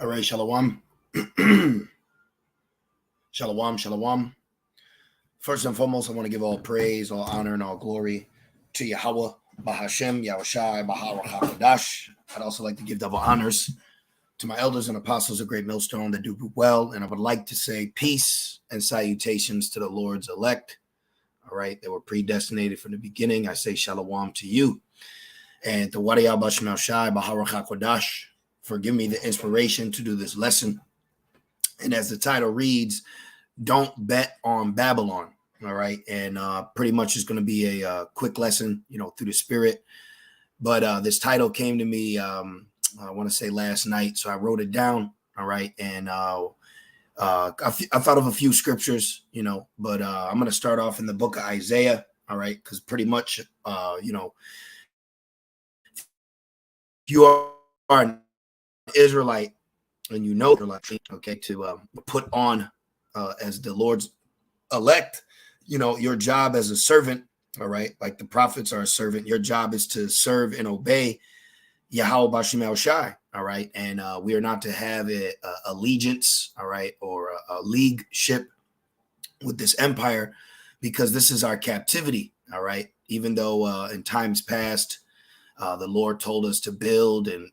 All right, shalom. Shalom, shalom. First and foremost, I want to give all praise, all honor, and all glory to Yahweh, Bahashem, Yahushai, Bahara HaKadosh. I'd also like to give double honors to my elders and apostles of Great Millstone that do well. And I would like to say peace and salutations to the Lord's elect. All right, they were predestinated from the beginning. I say shalom to you. And to Wadiyah Bashmel Shai, Bahara HaKadosh, for giving me the inspiration to do this lesson. And as the title reads, don't bet on Babylon. All right. And pretty much is going to be a quick lesson, through the spirit. But this title came to me, I want to say last night. So I wrote it down. All right. And I thought of a few scriptures, but I'm going to start off in the book of Isaiah. All right. Because pretty much, you are an Israelite and okay, to put on as the Lord's elect, your job as a servant, all right, like the prophets are a servant, your job is to serve and obey Yahweh Bashim Shai, all right, and we are not to have a allegiance, all right, or a league ship with this empire, because this is our captivity, all right, even though in times past the Lord told us to build and,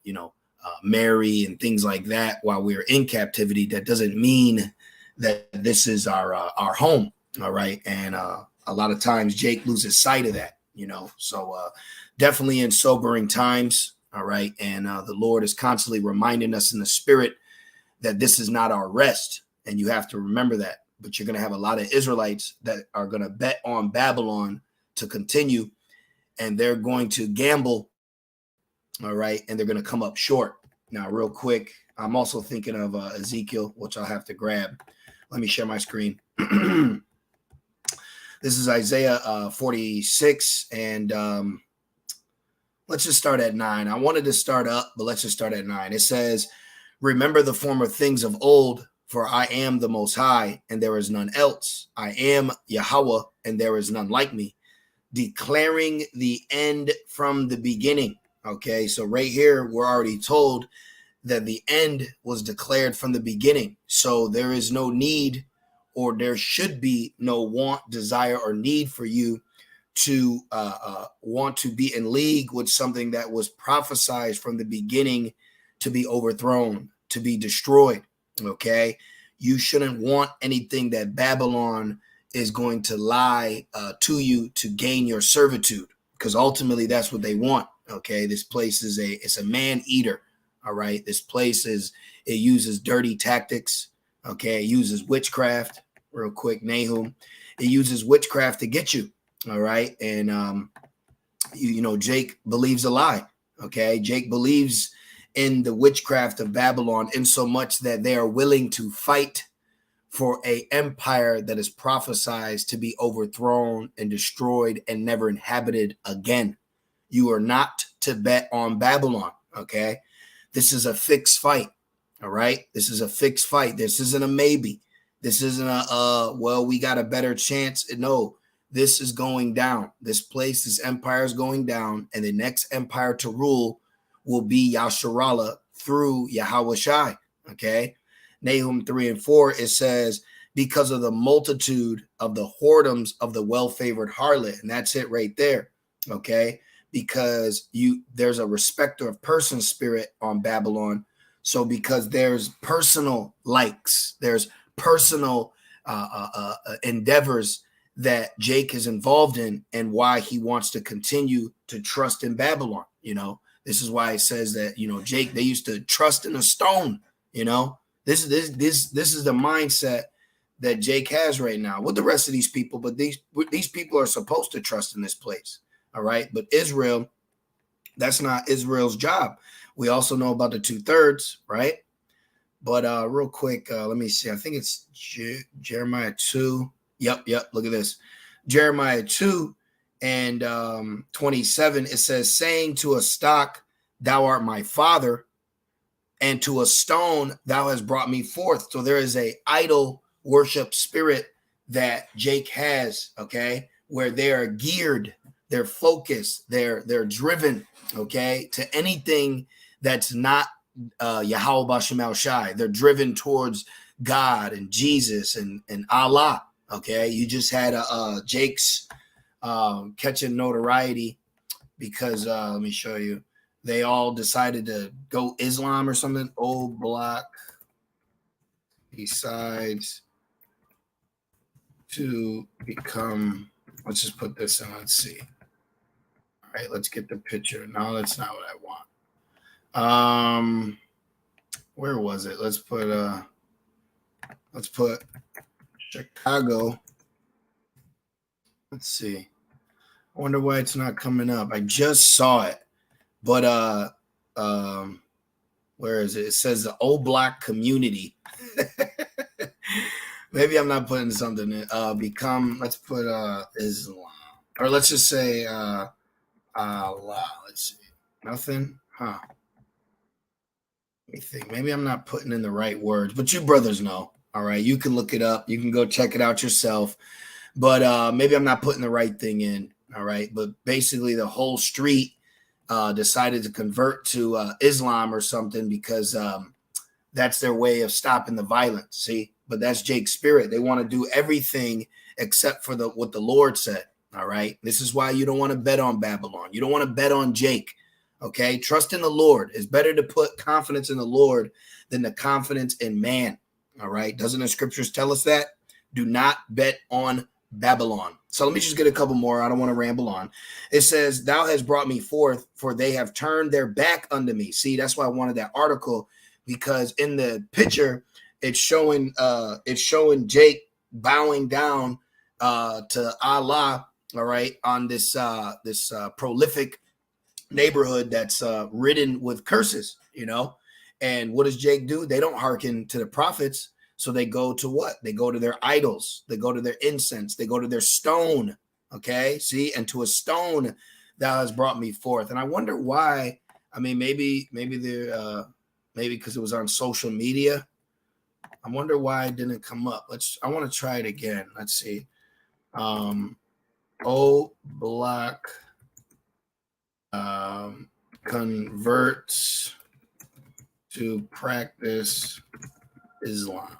marry and things like that while we're in captivity. That doesn't mean that this is our home. All right. And a lot of times Jake loses sight of that, so definitely in sobering times. All right. And the Lord is constantly reminding us in the spirit that this is not our rest. And you have to remember that. But you're going to have a lot of Israelites that are going to bet on Babylon to continue, and they're going to gamble. All right. And they're going to come up short. Now, real quick, I'm also thinking of Ezekiel, which I'll have to grab. Let me share my screen. This is Isaiah 46. And let's just start at 9. I wanted to start up, but let's just start at 9. It says, remember the former things of old, for I am the Most High, and there is none else. I am Yahweh, and there is none like me, declaring the end from the beginning. Okay, so right here, we're already told that the end was declared from the beginning. So there is no need, or there should be no want, desire, or need for you to want to be in league with something that was prophesied from the beginning to be overthrown, to be destroyed. Okay, you shouldn't want anything that Babylon is going to lie to you to gain your servitude, because ultimately that's what they want. Okay, this place is it's a man eater. All right, this place it uses dirty tactics. Okay, it uses witchcraft. Real quick, Nahum, it uses witchcraft to get you. All right, and Jake believes a lie. Okay, Jake believes in the witchcraft of Babylon in so much that they are willing to fight for an empire that is prophesied to be overthrown and destroyed and never inhabited again. You are not to bet on Babylon, okay? This is a fixed fight, all right? This is a fixed fight. This isn't a maybe. This isn't well, we got a better chance. No, this is going down. This place, this empire is going down, and the next empire to rule will be Yasharallah through Yahweh Shai, okay? Nahum 3 and 4, it says, because of the multitude of the whoredoms of the well-favored harlot, and that's it right there, okay? Because there's a respecter of person spirit on Babylon. So because there's personal likes, there's personal endeavors that Jake is involved in, and why he wants to continue to trust in Babylon. This is why it says that, Jake, they used to trust in a stone. This is the mindset that Jake has right now with the rest of these people. But these people are supposed to trust in this place. All right. But Israel, that's not Israel's job. We also know about the 2/3, right? But real quick, let me see. I think it's Jeremiah 2. Yep. Look at this. Jeremiah 2 and 27. It says, saying to a stock, thou art my father, and to a stone, thou hast brought me forth. So there is a idol worship spirit that Jake has, okay, where they are geared, they're focused, they're driven, okay, to anything that's not Yahweh Bashem Shai. They're driven towards God and Jesus and Allah. Okay, you just had Jake's catching notoriety because let me show you. They all decided to go Islam or something. Old Block decides to become. Let's just put this in. Let's see. All right, let's get the picture. No, that's not what I want. Where was it? Let's put Chicago. Let's see. I wonder why it's not coming up. I just saw it. But where is it? It says the Old Block community. Maybe I'm not putting something in. Let's put Islam. Or let's just say Allah. Let's see. Nothing? Huh. Let me think. Maybe I'm not putting in the right words, but you brothers know. All right. You can look it up. You can go check it out yourself. But maybe I'm not putting the right thing in. All right. But basically the whole street decided to convert to Islam or something because that's their way of stopping the violence. See, but that's Jake's spirit. They want to do everything except for what the Lord said. All right. This is why you don't want to bet on Babylon. You don't want to bet on Jake. Okay. Trust in the Lord. It's better to put confidence in the Lord than the confidence in man. All right. Doesn't the scriptures tell us that? Do not bet on Babylon. So let me just get a couple more. I don't want to ramble on. It says, thou hast brought me forth, for they have turned their back unto me. See, that's why I wanted that article, because in the picture, it's showing Jake bowing down to Allah, all right, on this prolific neighborhood that's ridden with curses, you know. And what does Jake do? They don't hearken to the prophets. So they go to what? They go to their idols. They go to their incense. They go to their stone. Okay, see, and to a stone thou hast brought me forth. And I wonder why. I mean, maybe they're maybe because it was on social media. I wonder why it didn't come up. I want to try it again. Let's see. O Block converts to practice Islam.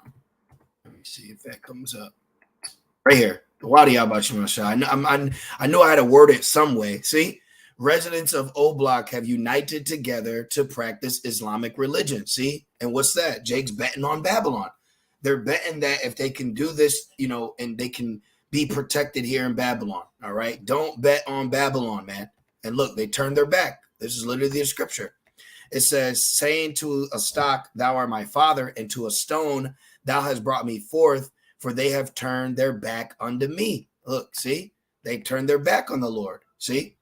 Let me see if that comes up right here. The Wadi Abashmasha. I know I had to word it some way. See, residents of O Block have united together to practice Islamic religion. See, and what's that? Jake's betting on Babylon. They're betting that if they can do this, you know, and they can be protected here in Babylon. All right, don't bet on Babylon, man. And look, they turned their back. This is literally the scripture. It says, saying to a stock, thou art my father, and to a stone, thou hast brought me forth, for they have turned their back unto me. Look, see, they turned their back on the Lord. See,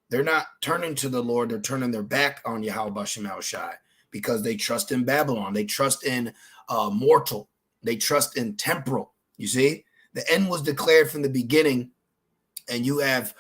they're not turning to the Lord. They're turning their back on Yahweh Bashem El Shai because they trust in Babylon. They trust in mortal. They trust in temporal. You see, the end was declared from the beginning, and you have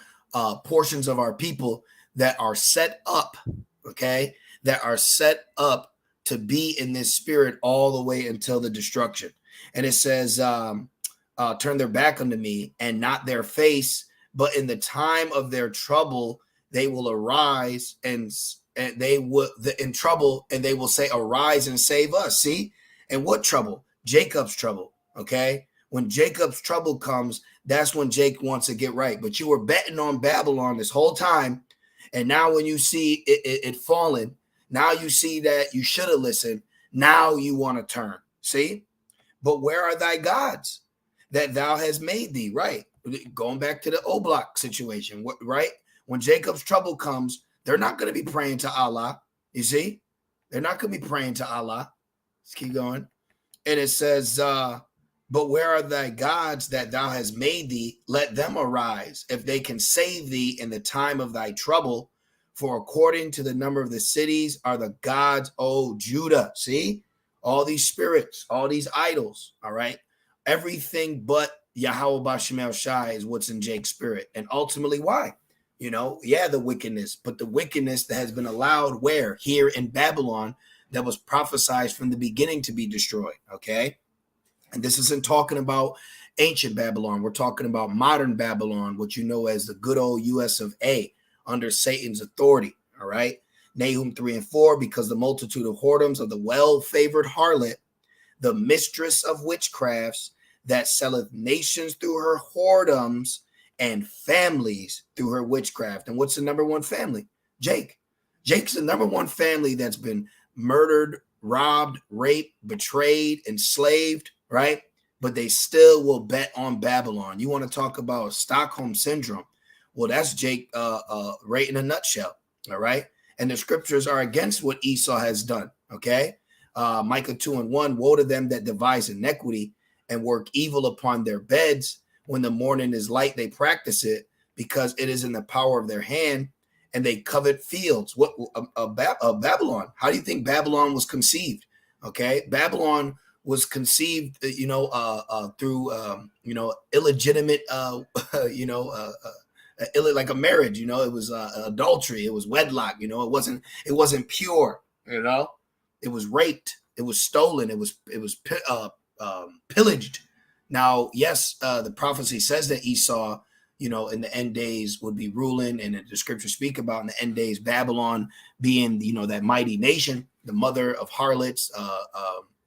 portions of our people that are set up, okay, that are set up to be in this spirit all the way until the destruction. And it says, turn their back unto me and not their face, but in the time of their trouble, they will arise and they will in trouble, and they will say, arise and save us. See, and what trouble? Jacob's trouble. Okay. When Jacob's trouble comes, that's when Jake wants to get right. But you were betting on Babylon this whole time. And now when you see it falling, now you see that you should have listened. Now you want to turn. See? But where are thy gods that thou hast made thee? Right. Going back to the O Block situation, right? When Jacob's trouble comes, they're not going to be praying to Allah. You see? They're not going to be praying to Allah. Let's keep going. And it says, but where are thy gods that thou hast made thee? Let them arise, if they can save thee in the time of thy trouble. For according to the number of the cities are the gods, O Judah. See? All these spirits, all these idols, all right? Everything but Yahweh Bashem El Shai is what's in Jake's spirit. And ultimately, why? You know, yeah, the wickedness, but the wickedness that has been allowed where? Here in Babylon, that was prophesied from the beginning to be destroyed, okay? And this isn't talking about ancient Babylon. We're talking about modern Babylon, what you know as the good old US of A, under Satan's authority, all right? Nahum 3 and 4, because the multitude of whoredoms of the well-favored harlot, the mistress of witchcrafts, that selleth nations through her whoredoms and families through her witchcraft. And what's the number one family? Jake. Jake's the number one family that's been murdered, robbed, raped, betrayed, enslaved, right? But they still will bet on Babylon. You want to talk about Stockholm syndrome? Well, that's Jake right in a nutshell, all right? And the scriptures are against what Esau has done, okay? Micah 2 and 1, woe to them that devise iniquity and work evil upon their beds. When the morning is light, they practice it, because it is in the power of their hand, and they covet fields. What Babylon? How do you think Babylon was conceived? Okay, Babylon was conceived, through illegitimate, like a marriage. It was adultery. It was wedlock. It wasn't pure. It was raped. It was stolen. It was pillaged. Now, yes, the prophecy says that Esau, in the end days would be ruling, and the scriptures speak about in the end days Babylon being, that mighty nation, the mother of harlots,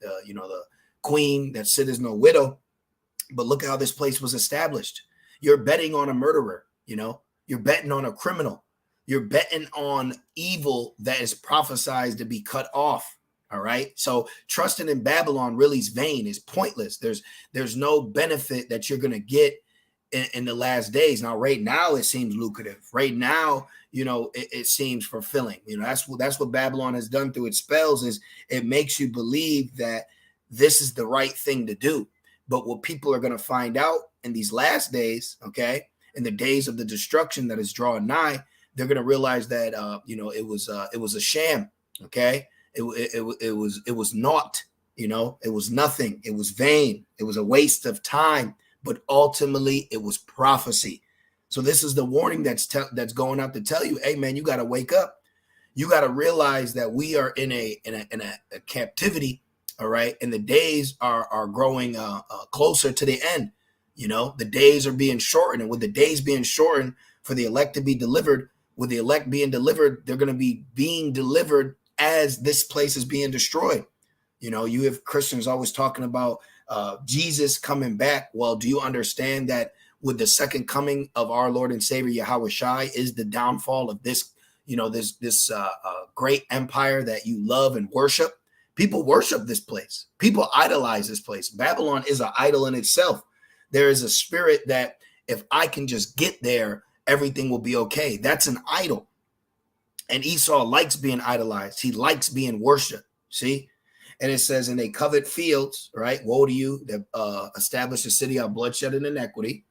the queen that sitteth no widow. But look how this place was established. You're betting on a murderer, you're betting on a criminal, you're betting on evil that is prophesied to be cut off. All right. So trusting in Babylon really is vain, is pointless. There's no benefit that you're going to get in the last days. Now, right now, it seems lucrative. Right now, it seems fulfilling. That's what Babylon has done through its spells, is it makes you believe that this is the right thing to do. But what people are going to find out in these last days, okay, in the days of the destruction that is drawing nigh, they're going to realize that, it was a sham. Okay. It was naught, it was nothing. It was vain. It was a waste of time, but ultimately it was prophecy. So this is the warning that's going out to tell you, hey man, you got to wake up. You got to realize that we are in a captivity. All right. And the days are growing closer to the end. The days are being shortened, and with the days being shortened for the elect to be delivered, with the elect being delivered, they're going to be being delivered as this place is being destroyed. You have Christians always talking about Jesus coming back. Well, do you understand that with the second coming of our Lord and Savior Yahweh Shai is the downfall of this, this great empire that you love and worship? People worship this place. People idolize this place. Babylon is an idol in itself. There is a spirit that if I can just get there, everything will be okay. That's an idol. And Esau likes being idolized. He likes being worshiped. See? And it says, and they covet fields, right? Woe to you that establish a city on bloodshed and iniquity,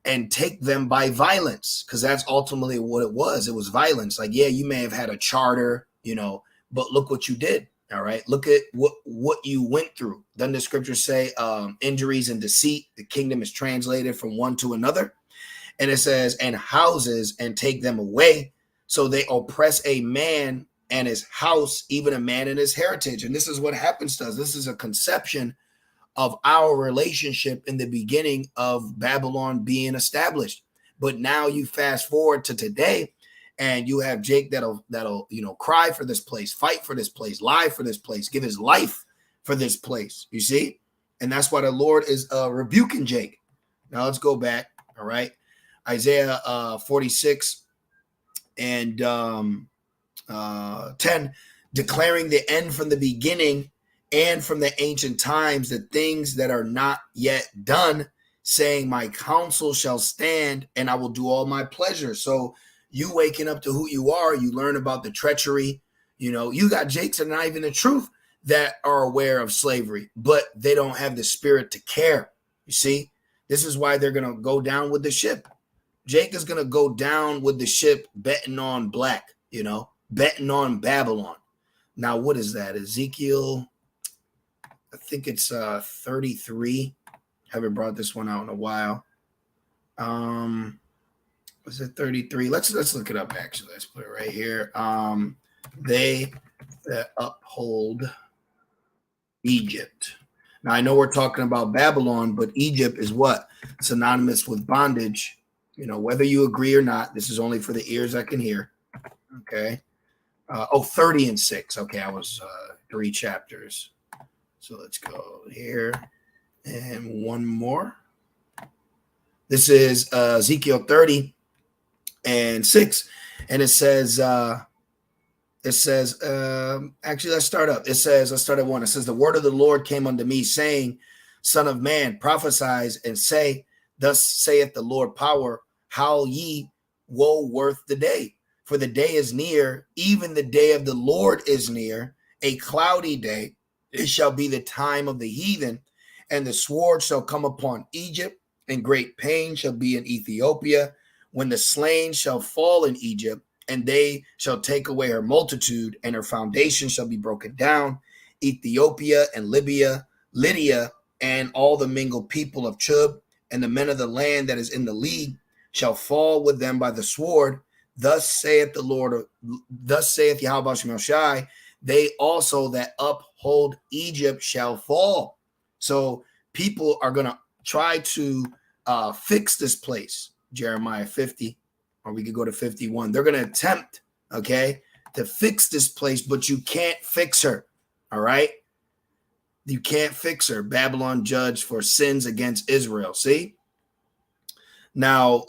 and take them by violence. Because that's ultimately what it was. It was violence. Like, yeah, you may have had a charter, but look what you did. All right. Look at what you went through. Doesn't the scripture say injuries and deceit? The kingdom is translated from one to another. And it says, and houses, and take them away. So they oppress a man and his house, even a man and his heritage. And this is what happens to us. This is a conception of our relationship in the beginning of Babylon being established. But now you fast forward to today, and you have Jake that'll cry for this place, fight for this place, lie for this place, give his life for this place. You see? And that's why the Lord is rebuking Jake. Now let's go back. All right. Isaiah 46 and 10, declaring the end from the beginning and from the ancient times, the things that are not yet done, saying, my counsel shall stand and I will do all my pleasure. So you waking up to who you are, you learn about the treachery. You got Jakes that are not even the truth that are aware of slavery, but they don't have the spirit to care. You see, this is why they're going to go down with the ship. Jake is going to go down with the ship betting on black, betting on Babylon. Now, what is that? Ezekiel, I think it's 33. Haven't brought this one out in a while. Was it 33? Let's look it up, actually. Let's put it right here. They that uphold Egypt. Now, I know we're talking about Babylon, but Egypt is what? Synonymous with bondage. Whether you agree or not, this is only for the ears that can hear. Okay. 30 and 6. Okay, I was 3 chapters. So let's go here. And one more. This is Ezekiel 30 and 6. And it says, actually, let's start up. Let's start at 1. It says, the word of the Lord came unto me, saying, Son of man, prophesy and say, thus saith the Lord power, how ye woe worth the day. For the day is near, even the day of the Lord is near, a cloudy day. It shall be the time of the heathen, and the sword shall come upon Egypt, and great pain shall be in Ethiopia, when the slain shall fall in Egypt, and they shall take away her multitude, and her foundation shall be broken down. Ethiopia and Lydia, and all the mingled people of Chub, and the men of the land that is in the league, shall fall with them by the sword. Thus saith the Lord, thus saith Yahweh Shemel Shai, they also that uphold Egypt shall fall. So people are going to try to fix this place. Jeremiah 50, or we could go to 51. They're going to attempt, okay, to fix this place, but you can't fix her. All right. You can't fix her. Babylon judged for sins against Israel. See? Now,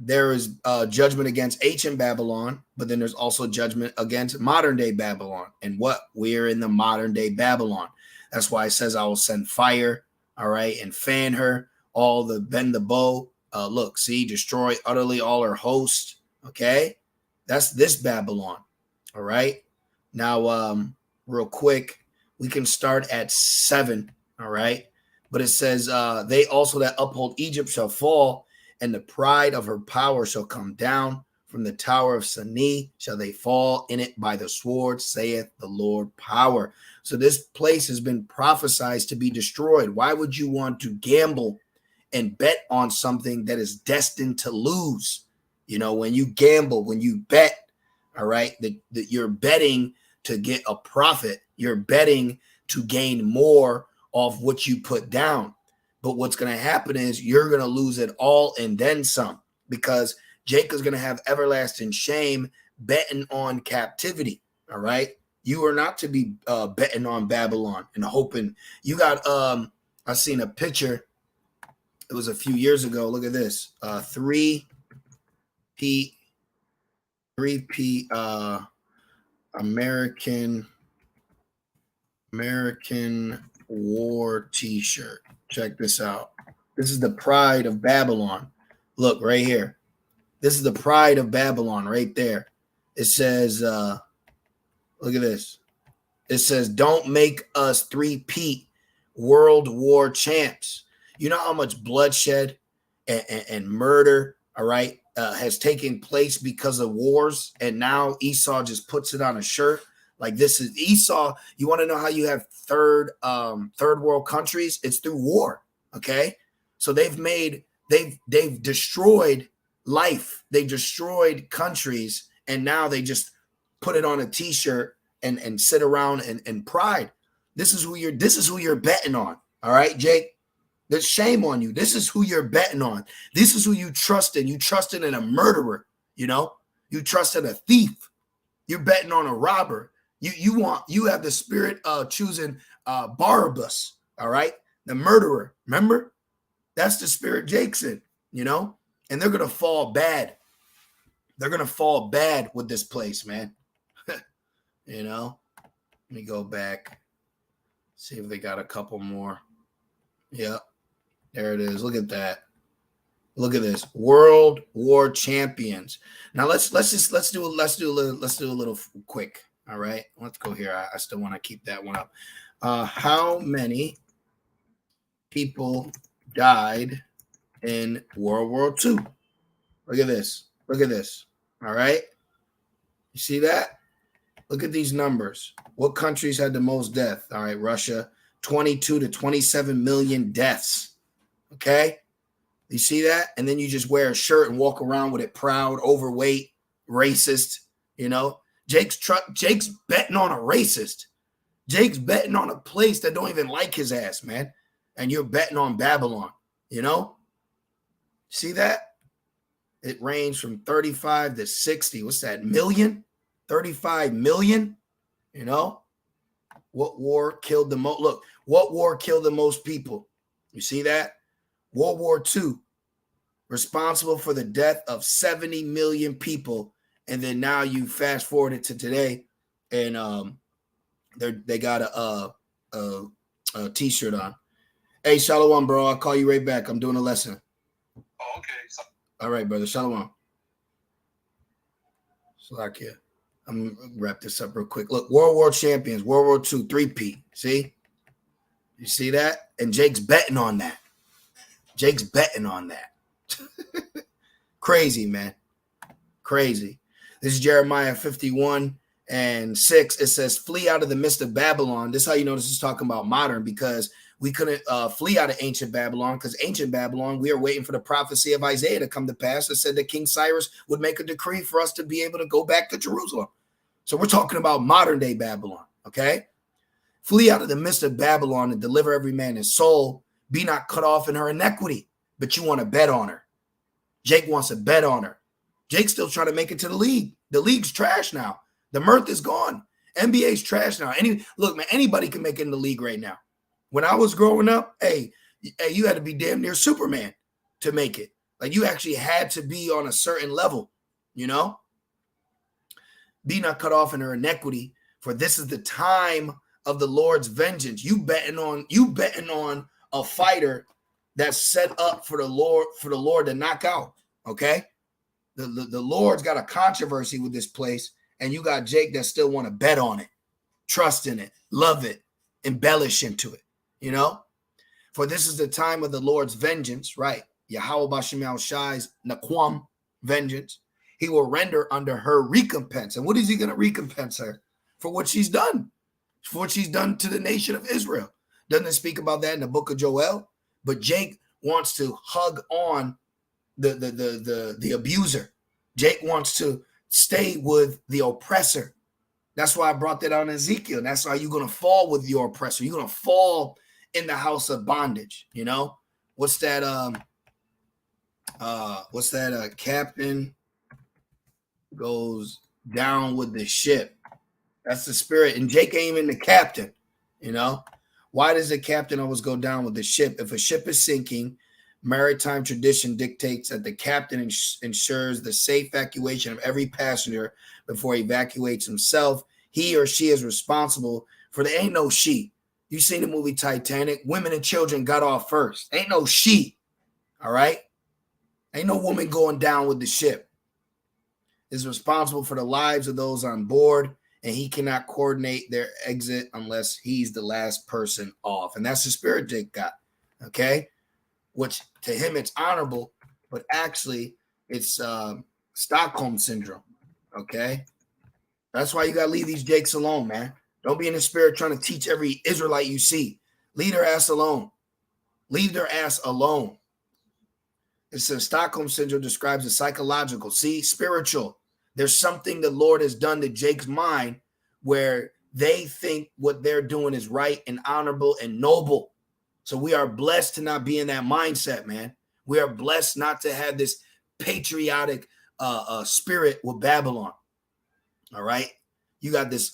there is judgment against ancient Babylon, but then there's also judgment against modern day Babylon. And what? We're in the modern day Babylon. That's why it says I will send fire, all right, and fan her, bend the bow. Look, see, destroy utterly all her hosts. Okay, that's this Babylon. All right. Now, real quick, we can start at 7. All right. But it says, they also that uphold Egypt shall fall, and the pride of her power shall come down. From the tower of Sani shall they fall in it by the sword, saith the Lord power. So this place has been prophesied to be destroyed. Why would you want to gamble and bet on something that is destined to lose? You know, when you gamble, when you bet, all right, that you're betting to get a profit. You're betting to gain more of what you put down. But what's going to happen is you're going to lose it all and then some, because Jacob's going to have everlasting shame betting on captivity. All right. You are not to be betting on Babylon and hoping. You got, I seen a picture. It was a few years ago. Look at this. 3P American War t-shirt. Check this out. This is the pride of Babylon. Look right here. This is the pride of Babylon right there. It says, look at this. It says, don't make us 3P World War champs. You know how much bloodshed and murder, all right, has taken place because of wars, and now Esau just puts it on a shirt. Like, this is Esau. You want to know how you have third world countries? It's through war. Okay. So they've destroyed life. They've destroyed countries. And now they just put it on a t-shirt and sit around and pride. This is who you're betting on. All right, Jake, there's shame on you. This is who you're betting on. This is who you trust in. You trusted in a murderer. You know, you trusted a thief. You're betting on a robber. You have the spirit of choosing Barabbas, all right? The murderer, remember? That's the spirit Jake's in, you know? And they're going to fall bad. They're going to fall bad with this place, man. You know? Let me go back. See if they got a couple more. Yep. There it is. Look at that. Look at this. World War champions. Now let's do a little quick. All right, let's go here. I still want to keep that one up. How many people died in World War II? Look at this. Look at this. All right. You see that? Look at these numbers. What countries had the most death? All right, Russia, 22 to 27 million deaths. Okay. You see that? And then you just wear a shirt and walk around with it, proud, overweight, racist, you know? Jake's betting on a racist. Jake's betting on a place that don't even like his ass, man. And you're betting on Babylon, you know? See that? It ranged from 35 to 60. What's that? Million? 35 million. You know, what war killed the most? Look, what war killed the most people? You see that? World War II, responsible for the death of 70 million people. And then now you fast forward it to today, and they got a t-shirt on. Hey, Shalom, bro. I'll call you right back. I'm doing a lesson. Oh, okay. All right, brother. Shalom. Slakia. I'm going to wrap this up real quick. Look, World War champions, World War II, 3P. See? You see that? And Jake's betting on that. Jake's betting on that. Crazy, man. Crazy. This is Jeremiah 51:6. It says, flee out of the midst of Babylon. This is how you know this is talking about modern, because we couldn't flee out of ancient Babylon, because ancient Babylon, we are waiting for the prophecy of Isaiah to come to pass that said that King Cyrus would make a decree for us to be able to go back to Jerusalem. So we're talking about modern day Babylon, okay? Flee out of the midst of Babylon and deliver every man his soul. Be not cut off in her iniquity, but you want to bet on her. Jake wants to bet on her. Jake's still trying to make it to the league. The league's trash now. The mirth is gone. NBA's trash now. Look, man, anybody can make it in the league right now. When I was growing up, hey, you had to be damn near Superman to make it. Like, you actually had to be on a certain level, you know? Be not cut off in her iniquity, for this is the time of the Lord's vengeance. You betting on a fighter that's set up for the Lord to knock out. Okay. The Lord's got a controversy with this place, and you got Jake that still want to bet on it, trust in it, love it, embellish into it, you know? For this is the time of the Lord's vengeance, right? Yahweh Bashem El Shai's Naquam vengeance. He will render under her recompense. And what is he going to recompense her? For what she's done. For what she's done to the nation of Israel. Doesn't it speak about that in the book of Joel? But Jake wants to hug on the abuser. Jake wants to stay with the oppressor. That's why I brought that out in Ezekiel. That's why you're going to fall with your oppressor. You're going to fall in the house of bondage. You know, what's that? Captain goes down with the ship. That's the spirit. And Jake ain't even the captain. You know, why does the captain always go down with the ship? If a ship is sinking, maritime tradition dictates that the captain ensures the safe evacuation of every passenger before he evacuates himself. He or she is responsible for there ain't no she. You seen the movie Titanic? Women and children got off first. Ain't no she. All right? Ain't no woman going down with the ship. Is responsible for the lives of those on board, and he cannot coordinate their exit unless he's the last person off. And that's the spirit Jake got. Okay? Which to him it's honorable, but actually it's Stockholm syndrome. Okay, that's why you gotta leave these Jakes alone, man. Don't be in the spirit trying to teach every Israelite you see. Leave their ass alone. Leave their ass alone. It says Stockholm syndrome describes the psychological, spiritual. There's something the Lord has done to Jake's mind where they think what they're doing is right and honorable and noble. So we are blessed to not be in that mindset, man. We are blessed not to have this patriotic spirit with Babylon. All right. You got this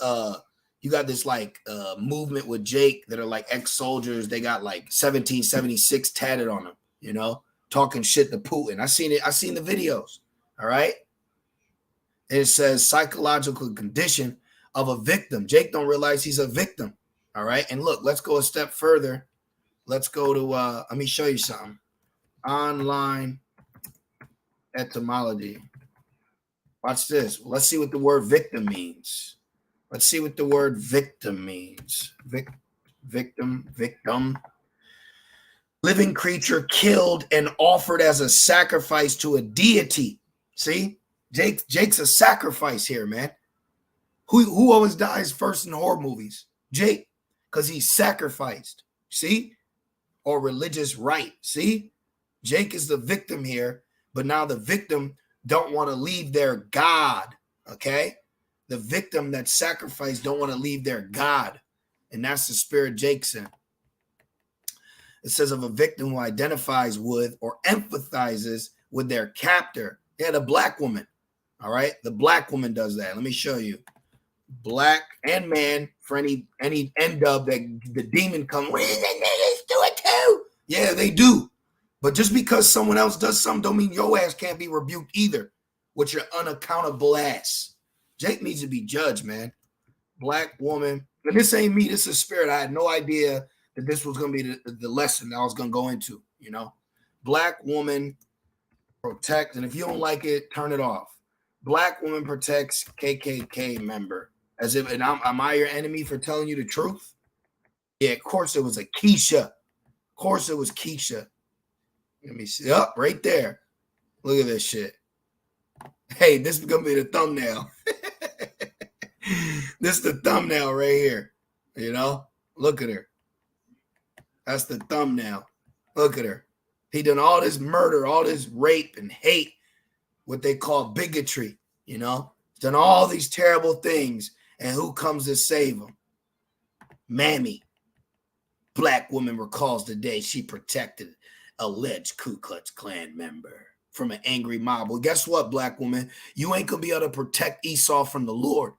movement with Jake that are like ex-soldiers. They got like 1776 tatted on them, you know, talking shit to Putin. I seen it. I seen the videos. All right. And it says psychological condition of a victim. Jake don't realize he's a victim. All right. And look, let's go a step further. Let's go to, let me show you something. Online etymology. Watch this. Let's see what the word victim means. Let's see what the word victim means. Victim. Living creature killed and offered as a sacrifice to a deity. See? Jake's a sacrifice here, man. Who always dies first in horror movies? Jake, because he's sacrificed. See? Or religious right. See, Jake is the victim here, but now the victim don't want to leave their God. Okay, the victim that sacrificed don't want to leave their God, and that's the spirit Jake's in. It says of a victim who identifies with or empathizes with their captor. Yeah, the black woman. All right. The black woman does that. Let me show you. Black and man, for any end dub that the demon comes, well, the niggas do it too. Yeah, they do. But just because someone else does something don't mean your ass can't be rebuked either with your unaccountable ass. Jake needs to be judged, man. Black woman. And this ain't me. This is spirit. I had no idea that this was going to be the lesson that I was going to go into, you know. Black woman protect. And if you don't like it, turn it off. Black woman protects KKK member. As if, and am I your enemy for telling you the truth? Yeah, of course it was a Keisha. Of course it was Keisha. Let me see. Up right there. Look at this shit. Hey, this is going to be the thumbnail. This is the thumbnail right here. You know? Look at her. That's the thumbnail. Look at her. He done all this murder, all this rape and hate, what they call bigotry, you know? He's done all these terrible things. And who comes to save him? Mammy. Black woman recalls the day she protected alleged Ku Klux Klan member from an angry mob. Well, guess what, black woman? You ain't going to be able to protect Esau from the Lord.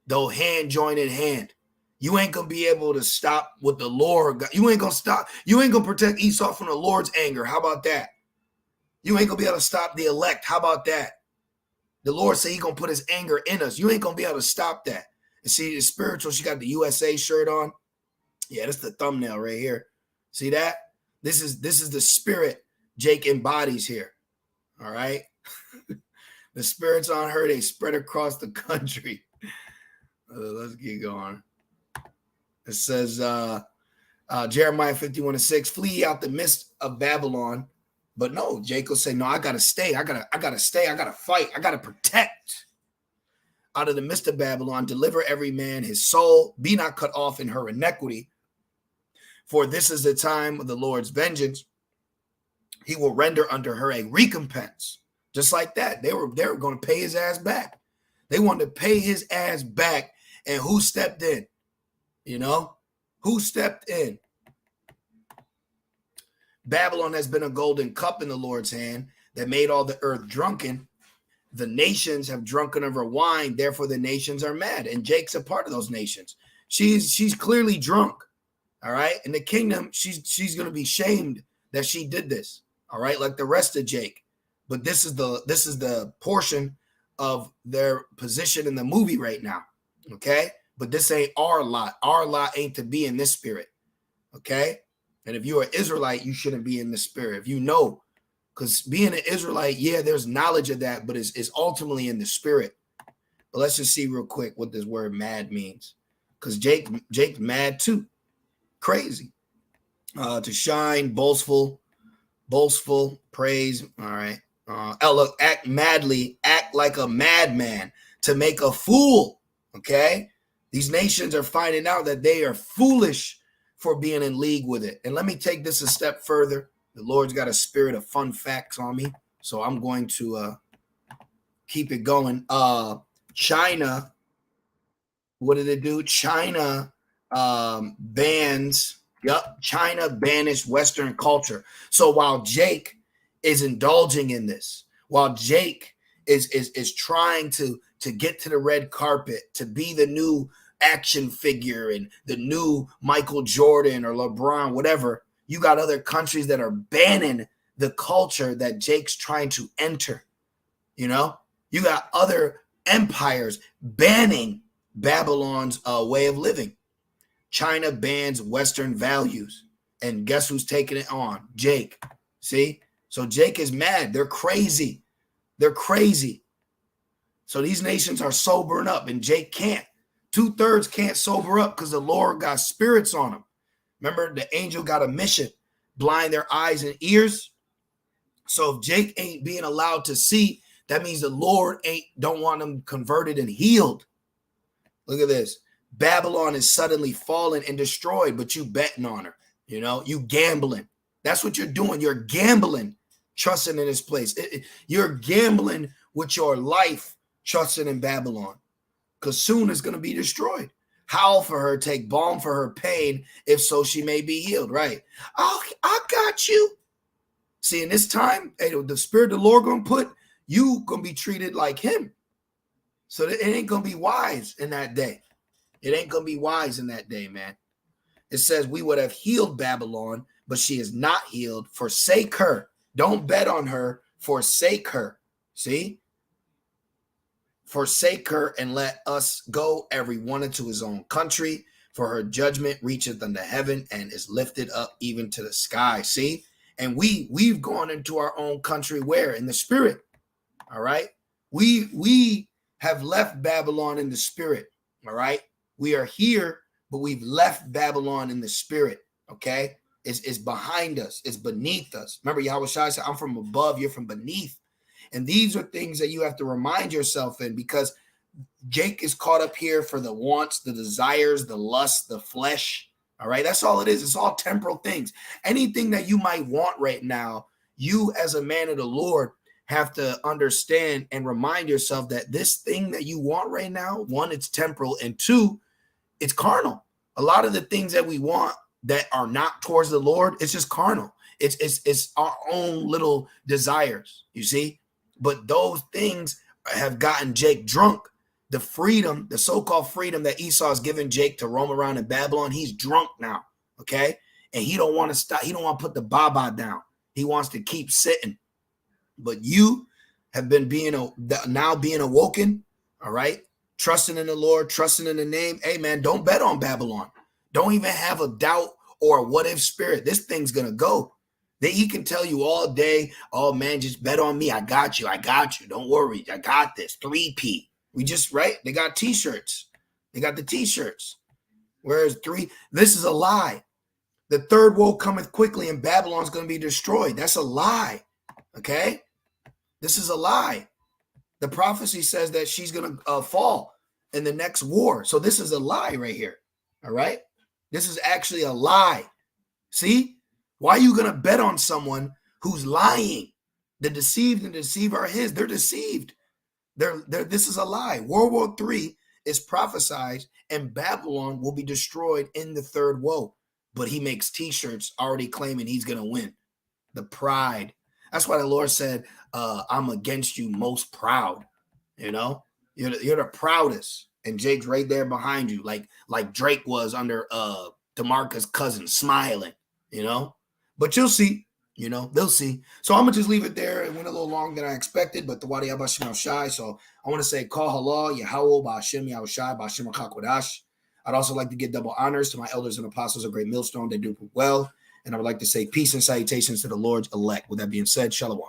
Though hand join in hand. You ain't going to be able to stop what the Lord. You ain't going to stop. You ain't going to protect Esau from the Lord's anger. How about that? You ain't going to be able to stop the elect. How about that? The Lord said he's going to put his anger in us. You ain't going to be able to stop that. And see, the spiritual, she got the USA shirt on. Yeah, that's the thumbnail right here. See that? This is the spirit Jake embodies here. All right? The spirits on her, they spread across the country. Let's get going. It says, Jeremiah 51:6, flee out the midst of Babylon. But no, Jake will say, no, I got to stay. I gotta stay. I got to fight. I got to protect. Out of the midst of Babylon, deliver every man his soul. Be not cut off in her iniquity. For this is the time of the Lord's vengeance. He will render unto her a recompense. Just like that. They were going to pay his ass back. They wanted to pay his ass back. And who stepped in? You know? Who stepped in? Babylon has been a golden cup in the Lord's hand that made all the earth drunken. The nations have drunken of her wine, therefore the nations are mad. And Jake's a part of those nations. She's clearly drunk. All right. In the kingdom, she's going to be shamed that she did this. All right, like the rest of Jake. But this is the portion of their position in the movie right now. Okay. But this ain't our lot. Our lot ain't to be in this spirit. Okay. And if you're an Israelite, you shouldn't be in the spirit. If you know, because being an Israelite, yeah, there's knowledge of that, but it's ultimately in the spirit. But let's just see real quick what this word mad means. Because Jake's mad too. Crazy. To shine, boastful, praise. All right. Look, act madly, act like a madman, to make a fool. Okay. These nations are finding out that they are foolish for being in league with it. And let me take this a step further. The Lord's got a spirit of fun facts on me, so I'm going to keep it going. China, what did it do? China bans. Yep, China banished Western culture. So while Jake is indulging in this, while Jake is trying to get to the red carpet, to be the new action figure and the new Michael Jordan or LeBron, whatever, you got other countries that are banning the culture that Jake's trying to enter. You know, you got other empires banning Babylon's way of living. China bans Western values. And guess who's taking it on? Jake. See? So Jake is mad. They're crazy. They're crazy. So these nations are sobering up, and Jake can't. 2/3 can't sober up because the Lord got spirits on them. Remember, the angel got a mission, blind their eyes and ears. So if Jake ain't being allowed to see, that means the Lord don't want them converted and healed. Look at this. Babylon is suddenly fallen and destroyed, but you betting on her. You know, you gambling. That's what you're doing. You're gambling, trusting in this place. You're gambling with your life, trusting in Babylon. Because soon it's going to be destroyed. Howl for her, take balm for her pain. If so, she may be healed. Right. Oh, I got you. See, in this time, the Spirit of the Lord going to put you gonna be treated like him. So it ain't gonna be wise in that day. It ain't gonna be wise in that day, man. It says we would have healed Babylon, but she is not healed. Forsake her. Don't bet on her. Forsake her. See? Forsake her and let us go, every one into his own country, for her judgment reacheth unto heaven and is lifted up even to the sky. See? And we've gone into our own country where? In the spirit. All right. We have left Babylon in the spirit. All right. We are here, but we've left Babylon in the spirit. Okay. It's behind us. It's beneath us. Remember, Yahweh Shai said, I'm from above, you're from beneath. And these are things that you have to remind yourself in, because Jake is caught up here for the wants, the desires, the lust, the flesh. All right. That's all it is. It's all temporal things. Anything that you might want right now, you as a man of the Lord have to understand and remind yourself that this thing that you want right now, one, it's temporal, and two, it's carnal. A lot of the things that we want that are not towards the Lord, it's just carnal. It's our own little desires, you see? But those things have gotten Jake drunk. The freedom, the so-called freedom that Esau has given Jake to roam around in Babylon, he's drunk now, okay? And he don't want to stop. He don't want to put the baba down. He wants to keep sitting. But you have been now being awoken, all right? Trusting in the Lord, trusting in the name. Hey, man, don't bet on Babylon. Don't even have a doubt or a what-if spirit. This thing's going to go. He can tell you all day, oh, man, just bet on me. I got you. I got you. Don't worry. I got this. 3P. We just, right? They got T-shirts. They got the T-shirts. Whereas this is a lie. The third woe cometh quickly and Babylon's going to be destroyed. That's a lie. Okay? This is a lie. The prophecy says that she's going to fall in the next war. So this is a lie right here. All right? This is actually a lie. See? Why are you going to bet on someone who's lying? The deceived and the deceiver are his. They're deceived. This is a lie. World War III is prophesied and Babylon will be destroyed in the third woe. But he makes T-shirts already claiming he's going to win. The pride. That's why the Lord said, I'm against you most proud. You know, you're the proudest. And Jake's right there behind you, like Drake was under DeMarcus Cousins, smiling, you know. But you'll see, you know, they'll see. So I'm going to just leave it there. It went a little longer than I expected, but the Wadi Abashim Al-Shai. So I want to say, Call Halal, Yahweh, Ba'ashim, Yahushai, Ba'ashim Al-Kakwadash. I'd also like to give double honors to my elders and apostles of Great Millstone. They do well. And I would like to say peace and salutations to the Lord's elect. With that being said, Shalom.